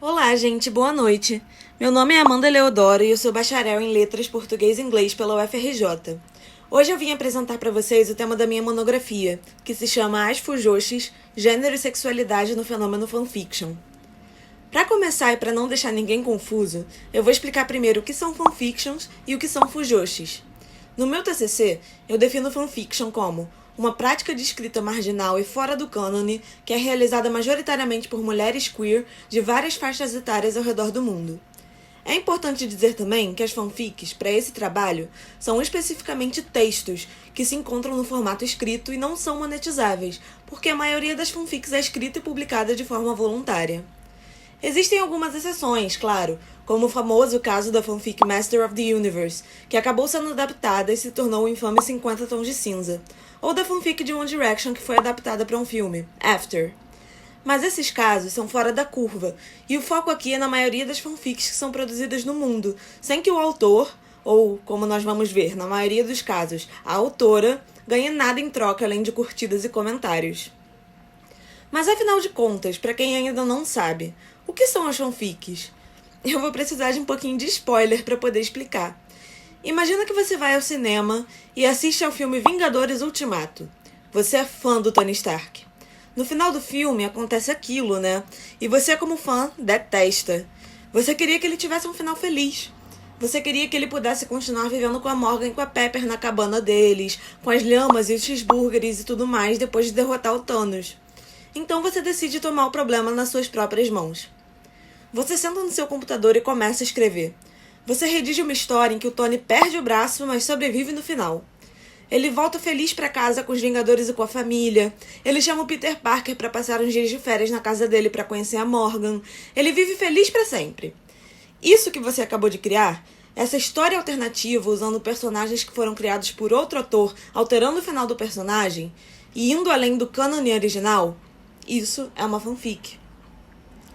Olá, gente, boa noite. Meu nome é Amanda Leodoro e eu sou bacharel em Letras Português e Inglês pela UFRJ. Hoje eu vim apresentar para vocês o tema da minha monografia, que se chama As Fujoshis, Gênero e Sexualidade no Fenômeno Fanfiction. Para começar e para não deixar ninguém confuso, eu vou explicar primeiro o que são fanfictions e o que são fujoshis. No meu TCC, eu defino fanfiction como uma prática de escrita marginal e fora do cânone que é realizada majoritariamente por mulheres queer de várias faixas etárias ao redor do mundo. É importante dizer também que as fanfics, para esse trabalho, são especificamente textos que se encontram no formato escrito e não são monetizáveis, porque a maioria das fanfics é escrita e publicada de forma voluntária. Existem algumas exceções, claro, como o famoso caso da fanfic Master of the Universe, que acabou sendo adaptada e se tornou o infame 50 Tons de Cinza, ou da fanfic de One Direction que foi adaptada para um filme, After. Mas esses casos são fora da curva, e o foco aqui é na maioria das fanfics que são produzidas no mundo, sem que o autor, ou, como nós vamos ver, na maioria dos casos, a autora, ganhe nada em troca além de curtidas e comentários. Mas afinal de contas, para quem ainda não sabe, o que são as fanfics? Eu vou precisar de um pouquinho de spoiler para poder explicar. Imagina que você vai ao cinema e assiste ao filme Vingadores Ultimato. Você é fã do Tony Stark. No final do filme acontece aquilo, né? E você, como fã, detesta. Você queria que ele tivesse um final feliz. Você queria que ele pudesse continuar vivendo com a Morgan e com a Pepper na cabana deles, com as lhamas e os cheeseburgers e tudo mais depois de derrotar o Thanos. Então você decide tomar o problema nas suas próprias mãos. Você senta no seu computador e começa a escrever. Você redige uma história em que o Tony perde o braço, mas sobrevive no final. Ele volta feliz para casa com os Vingadores e com a família. Ele chama o Peter Parker para passar uns dias de férias na casa dele para conhecer a Morgan. Ele vive feliz para sempre. Isso que você acabou de criar, essa história alternativa usando personagens que foram criados por outro autor, alterando o final do personagem e indo além do cânone original, isso é uma fanfic.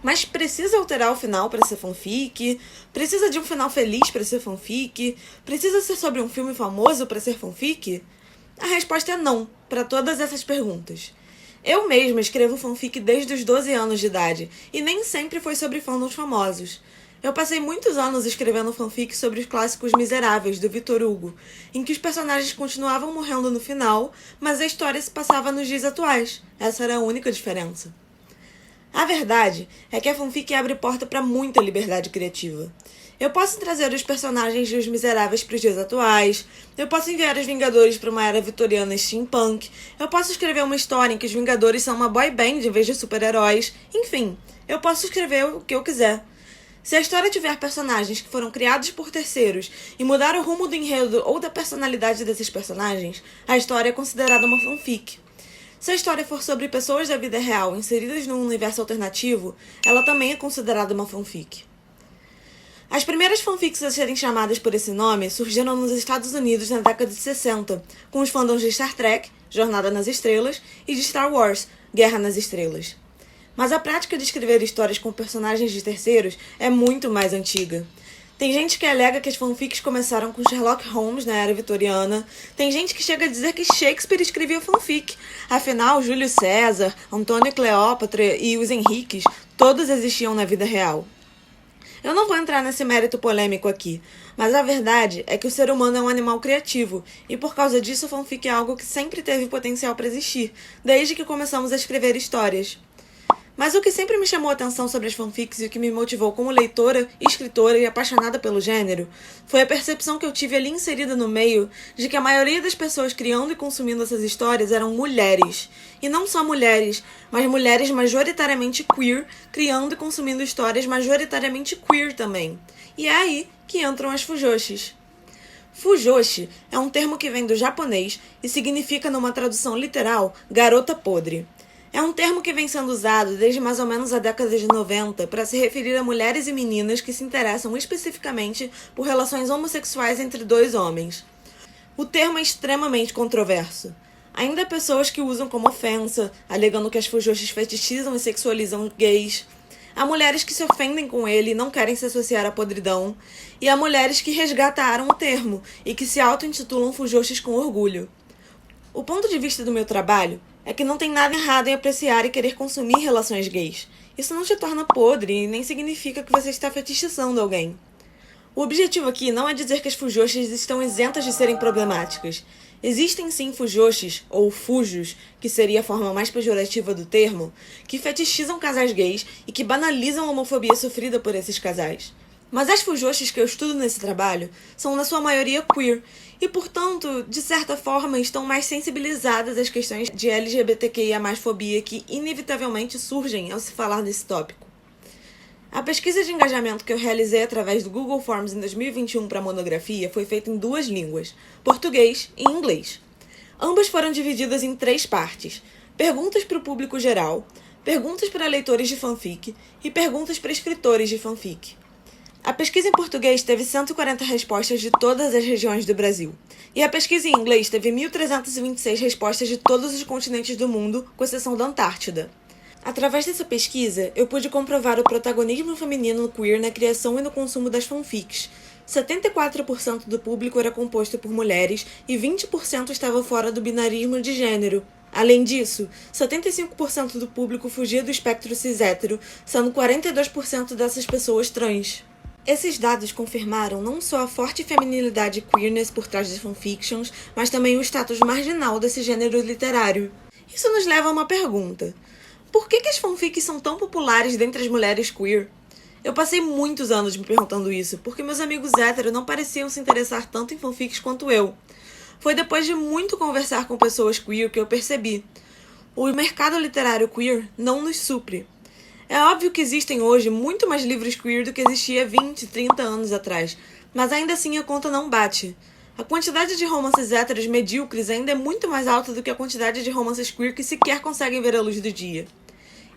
Mas precisa alterar o final para ser fanfic? Precisa de um final feliz para ser fanfic? Precisa ser sobre um filme famoso para ser fanfic? A resposta é não, para todas essas perguntas. Eu mesma escrevo fanfic desde os 12 anos de idade, e nem sempre foi sobre fandoms famosos. Eu passei muitos anos escrevendo fanfic sobre os clássicos Miseráveis, do Victor Hugo, em que os personagens continuavam morrendo no final, mas a história se passava nos dias atuais. Essa era a única diferença. A verdade é que a fanfic abre porta para muita liberdade criativa. Eu posso trazer os personagens de Os Miseráveis para os dias atuais, eu posso enviar os Vingadores para uma era vitoriana steampunk, eu posso escrever uma história em que os Vingadores são uma boy band em vez de super-heróis, enfim, eu posso escrever o que eu quiser. Se a história tiver personagens que foram criados por terceiros e mudar o rumo do enredo ou da personalidade desses personagens, a história é considerada uma fanfic. Se a história for sobre pessoas da vida real inseridas num universo alternativo, ela também é considerada uma fanfic. As primeiras fanfics a serem chamadas por esse nome surgiram nos Estados Unidos na década de 60, com os fandoms de Star Trek, Jornada nas Estrelas, e de Star Wars, Guerra nas Estrelas. Mas a prática de escrever histórias com personagens de terceiros é muito mais antiga. Tem gente que alega que as fanfics começaram com Sherlock Holmes na era vitoriana. Tem gente que chega a dizer que Shakespeare escrevia fanfic. Afinal, Júlio César, Antônio Cleópatra e os Henriques, todos existiam na vida real. Eu não vou entrar nesse mérito polêmico aqui, mas a verdade é que o ser humano é um animal criativo, e por causa disso a fanfic é algo que sempre teve potencial para existir, desde que começamos a escrever histórias. Mas o que sempre me chamou a atenção sobre as fanfics e o que me motivou como leitora, escritora e apaixonada pelo gênero foi a percepção que eu tive ali inserida no meio de que a maioria das pessoas criando e consumindo essas histórias eram mulheres. E não só mulheres, mas mulheres majoritariamente queer, criando e consumindo histórias majoritariamente queer também. E é aí que entram as fujoshis. Fujoshi é um termo que vem do japonês e significa, numa tradução literal, garota podre. É um termo que vem sendo usado desde mais ou menos a década de 90 para se referir a mulheres e meninas que se interessam especificamente por relações homossexuais entre dois homens. O termo é extremamente controverso. Ainda há pessoas que usam como ofensa, alegando que as fujoshis fetichizam e sexualizam gays. Há mulheres que se ofendem com ele e não querem se associar à podridão. E há mulheres que resgataram o termo e que se auto-intitulam fujoshis com orgulho. O ponto de vista do meu trabalho é que não tem nada errado em apreciar e querer consumir relações gays. Isso não te torna podre e nem significa que você está fetichizando alguém. O objetivo aqui não é dizer que as fujoshis estão isentas de serem problemáticas. Existem sim fujoshis, ou fujos, que seria a forma mais pejorativa do termo, que fetichizam casais gays e que banalizam a homofobia sofrida por esses casais. Mas as fujoshis que eu estudo nesse trabalho são na sua maioria queer e, portanto, de certa forma, estão mais sensibilizadas às questões de LGBTQIA+fobia que inevitavelmente surgem ao se falar desse tópico. A pesquisa de engajamento que eu realizei através do Google Forms em 2021 para a monografia foi feita em 2 línguas, português e inglês. Ambas foram divididas em 3 partes: perguntas para o público geral, perguntas para leitores de fanfic e perguntas para escritores de fanfic. A pesquisa em português teve 140 respostas de todas as regiões do Brasil, e a pesquisa em inglês teve 1.326 respostas de todos os continentes do mundo, com exceção da Antártida. Através dessa pesquisa, eu pude comprovar o protagonismo feminino queer na criação e no consumo das fanfics. 74% do público era composto por mulheres e 20% estava fora do binarismo de gênero. Além disso, 75% do público fugia do espectro cis-hétero, sendo 42% dessas pessoas trans. Esses dados confirmaram não só a forte feminilidade e queerness por trás das fanfictions, mas também o status marginal desse gênero literário. Isso nos leva a uma pergunta: por que as fanfics são tão populares dentre as mulheres queer? Eu passei muitos anos me perguntando isso, porque meus amigos héteros não pareciam se interessar tanto em fanfics quanto eu. Foi depois de muito conversar com pessoas queer que eu percebi: o mercado literário queer não nos supre. É óbvio que existem hoje muito mais livros queer do que existia 20, 30 anos atrás, mas ainda assim a conta não bate. A quantidade de romances héteros medíocres ainda é muito mais alta do que a quantidade de romances queer que sequer conseguem ver a luz do dia.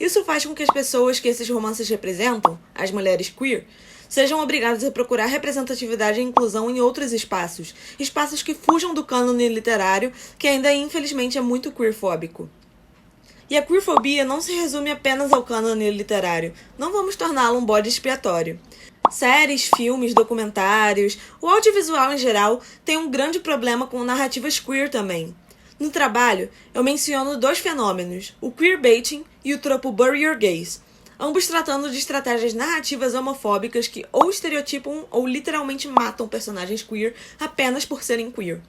Isso faz com que as pessoas que esses romances representam, as mulheres queer, sejam obrigadas a procurar representatividade e inclusão em outros espaços, espaços que fujam do cânone literário, que ainda infelizmente é muito queerfóbico. E a queerfobia não se resume apenas ao cânone literário, não vamos torná-lo um bode expiatório. Séries, filmes, documentários, o audiovisual em geral tem um grande problema com narrativas queer também. No trabalho, eu menciono 2 fenômenos, o queerbaiting e o tropo bury your gays, ambos tratando de estratégias narrativas homofóbicas que ou estereotipam ou literalmente matam personagens queer apenas por serem queer.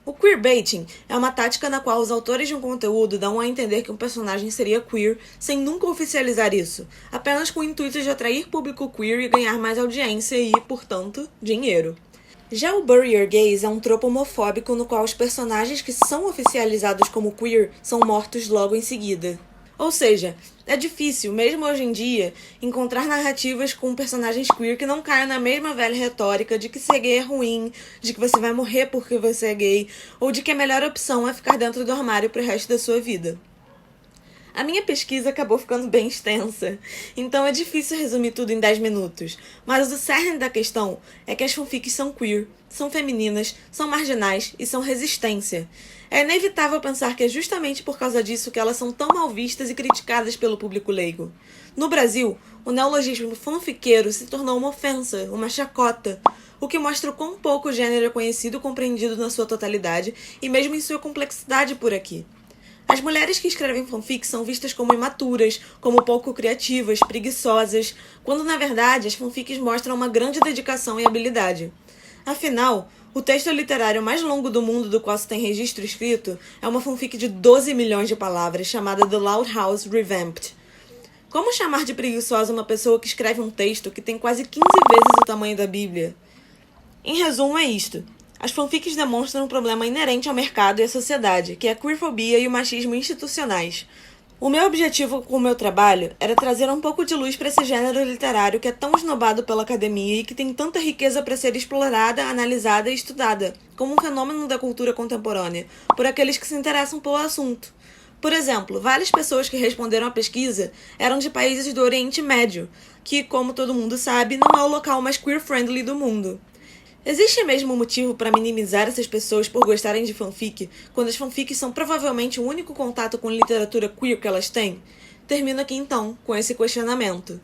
O queerbaiting é uma tática na qual os autores de um conteúdo dão a entender que um personagem seria queer sem nunca oficializar isso, apenas com o intuito de atrair público queer e ganhar mais audiência e, portanto, dinheiro. Já o bury your gays é um tropo homofóbico no qual os personagens que são oficializados como queer são mortos logo em seguida. Ou seja, é difícil, mesmo hoje em dia, encontrar narrativas com personagens queer que não caiam na mesma velha retórica de que ser gay é ruim, de que você vai morrer porque você é gay, ou de que a melhor opção é ficar dentro do armário pro resto da sua vida. A minha pesquisa acabou ficando bem extensa, então é difícil resumir tudo em 10 minutos, mas o cerne da questão é que as fanfics são queer, são femininas, são marginais e são resistência. É inevitável pensar que é justamente por causa disso que elas são tão mal vistas e criticadas pelo público leigo. No Brasil, o neologismo fanfiqueiro se tornou uma ofensa, uma chacota, o que mostra o quão pouco o gênero é conhecido e compreendido na sua totalidade e mesmo em sua complexidade por aqui. As mulheres que escrevem fanfic são vistas como imaturas, como pouco criativas, preguiçosas, quando na verdade as fanfics mostram uma grande dedicação e habilidade. Afinal, o texto literário mais longo do mundo do qual se tem registro escrito é uma fanfic de 12 milhões de palavras chamada The Loud House Revamped. Como chamar de preguiçosa uma pessoa que escreve um texto que tem quase 15 vezes o tamanho da Bíblia? Em resumo, é isto. As fanfics demonstram um problema inerente ao mercado e à sociedade, que é a queerfobia e o machismo institucionais. O meu objetivo com o meu trabalho era trazer um pouco de luz para esse gênero literário que é tão esnobado pela academia e que tem tanta riqueza para ser explorada, analisada e estudada, como um fenômeno da cultura contemporânea, por aqueles que se interessam pelo assunto. Por exemplo, várias pessoas que responderam à pesquisa eram de países do Oriente Médio, que, como todo mundo sabe, não é o local mais queer-friendly do mundo. Existe mesmo um motivo para minimizar essas pessoas por gostarem de fanfic, quando as fanfics são provavelmente o único contato com literatura queer que elas têm? Termino aqui então, com esse questionamento.